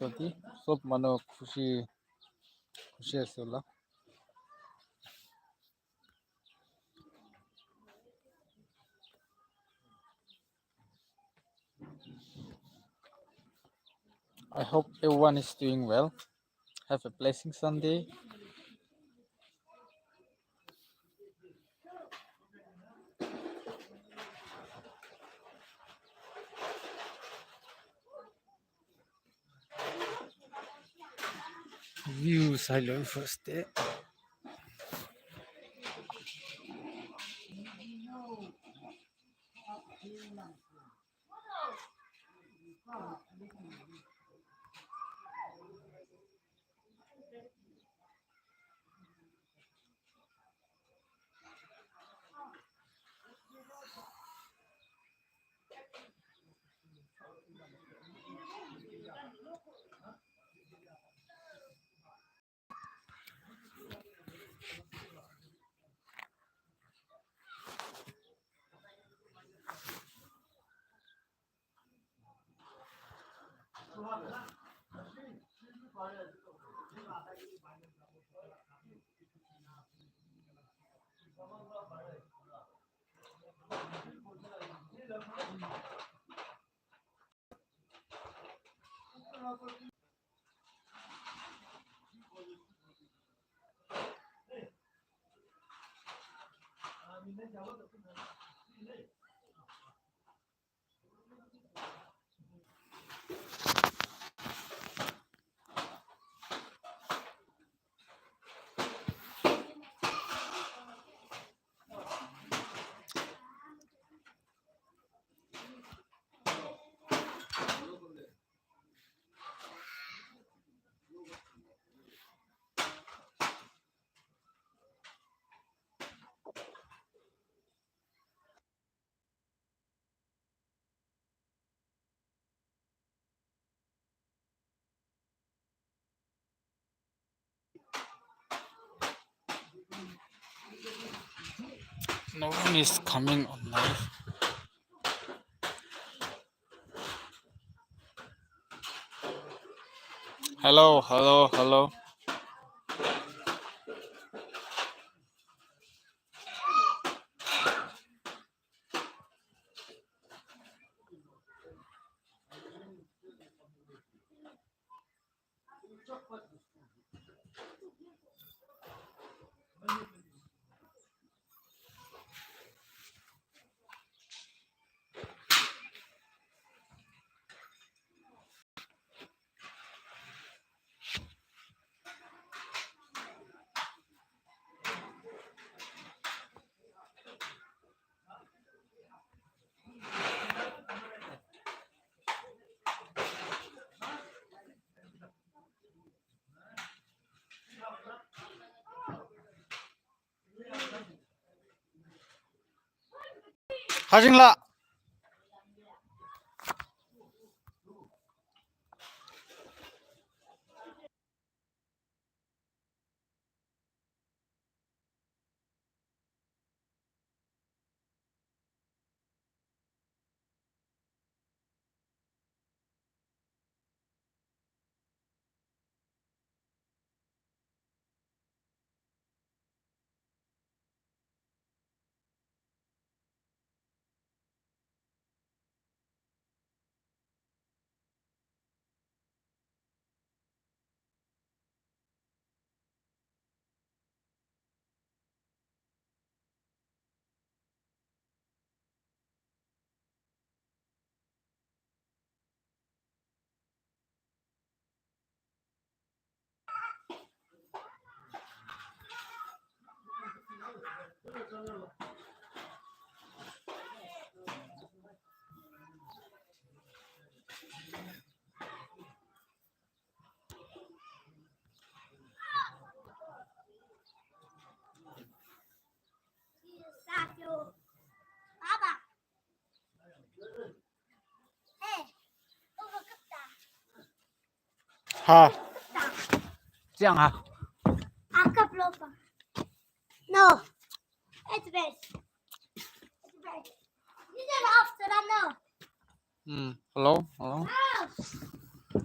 যদি সব মানুহ খুশি খুশি আছে OLA I hope everyone is doing well. Have a blessing Sunday. Views I learned first day. No one is coming on live. Hello. 하징라. 하. 这样啊 Acap lopa. No. It's best. It's best. You never after that, no. Hello. No.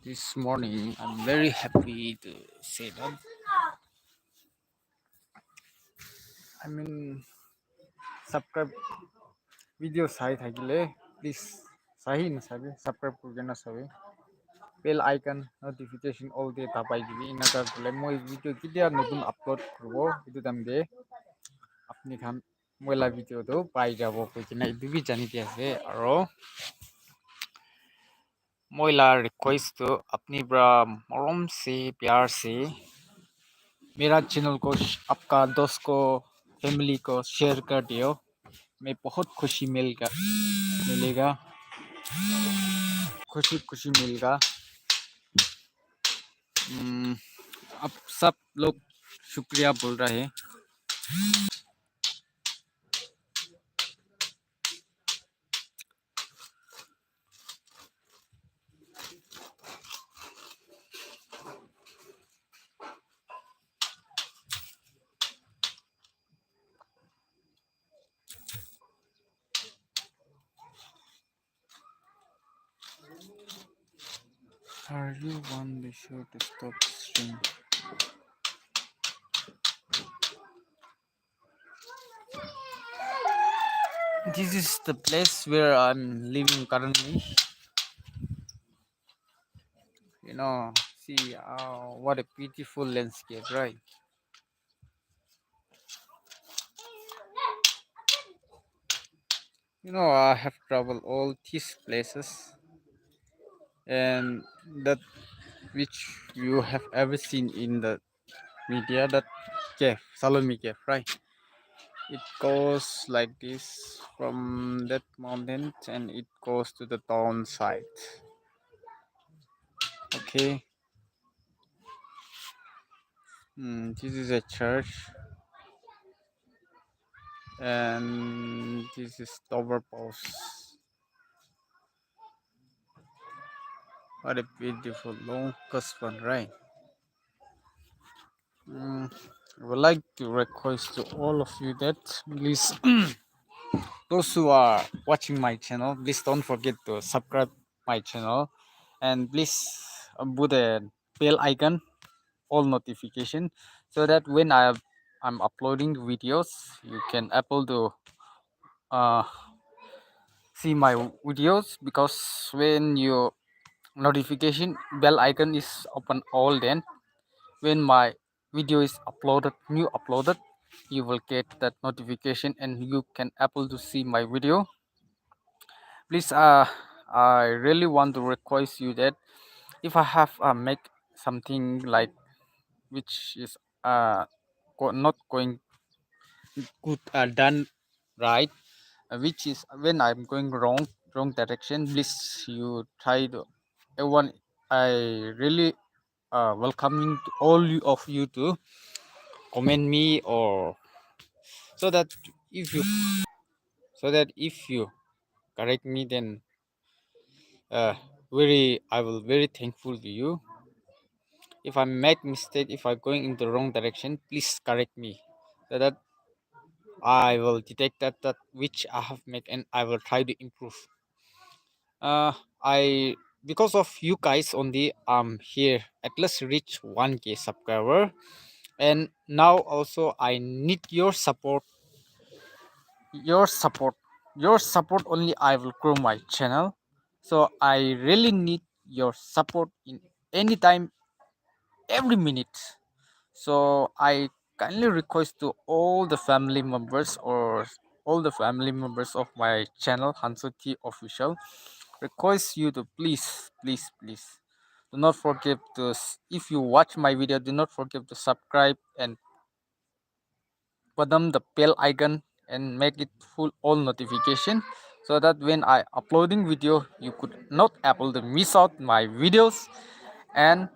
This morning, I'm very happy to say that. I mean, subscribe video sahi thakile please sahi nasabe subscribe kurkena sabe bell icon notification all day tapai dibi inaka kole moi video kidia notun upload korbo itu tamde apni khan moila video to pai jabo koikena itu bi jani di ase aro moila request to apni bra morom se pyar se मेरा channel को आपका दोस्त को family को share कर दियो मैं बहुत खुशी मिलेगा खुशी खुशी मिलेगा अब सब लोग शुक्रिया बोल रहे हैं Are you want the show to stop stream? This is the place where I'm living currently. You know, see what a beautiful landscape, right? You know, I have traveled all these places, and that which you have ever seen in the media, that cave, Salome Cave, right? It goes like this from that mountain, and it goes to the town side. Okay, this is a church, and this is tower post. What a beautiful long one, right? I would like to request to all of you that please, those who are watching my channel, please don't forget to subscribe my channel, and please put a bell icon, all notification, so that when I'm uploading videos, you can able to uh, see my videos, because when your notification bell icon is open all, then when my video is uploaded, you will get that notification and you can able to see my video. Please, I really want to request you that if I have make something like which is not going good done right, which is when I'm going wrong direction, please you try to everyone. I really welcoming to of you to comment me, or so that if you if you correct me, then very I will very thankful to you. If I make mistake, if I going in the wrong direction, please correct me, so that I will detect that which I have made, and I will try to improve. I because of you guys only I'm here at least reach 1K subscriber, and now also I need your support your support only I will grow my channel. So I really need your support in any time, every minute. So I kindly request to all the family members, or all the family members of my channel Hanso T official, request you to please do not forget to if you watch my video, do not forget to subscribe and button the bell icon and make it full all notification, so that when I uploading video, you could not able to miss out my videos. And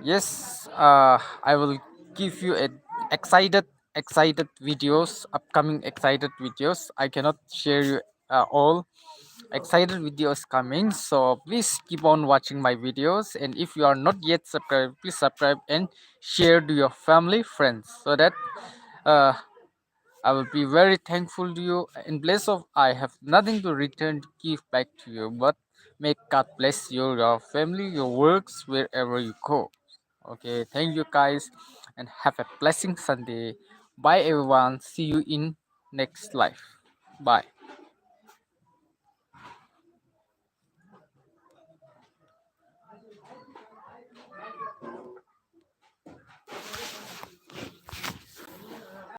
yes, I will give you a excited videos, upcoming excited videos. I cannot share you all excited videos coming, so please keep on watching my videos. And if you are not yet subscribed, please subscribe and share to your family friends, so that uh, I will be very thankful to you. In place of I have nothing to return to give back to you, but May God bless you, your family, your works, wherever you go. Okay, thank you guys, and have a blessing Sunday. Bye everyone. See you in next life. Bye.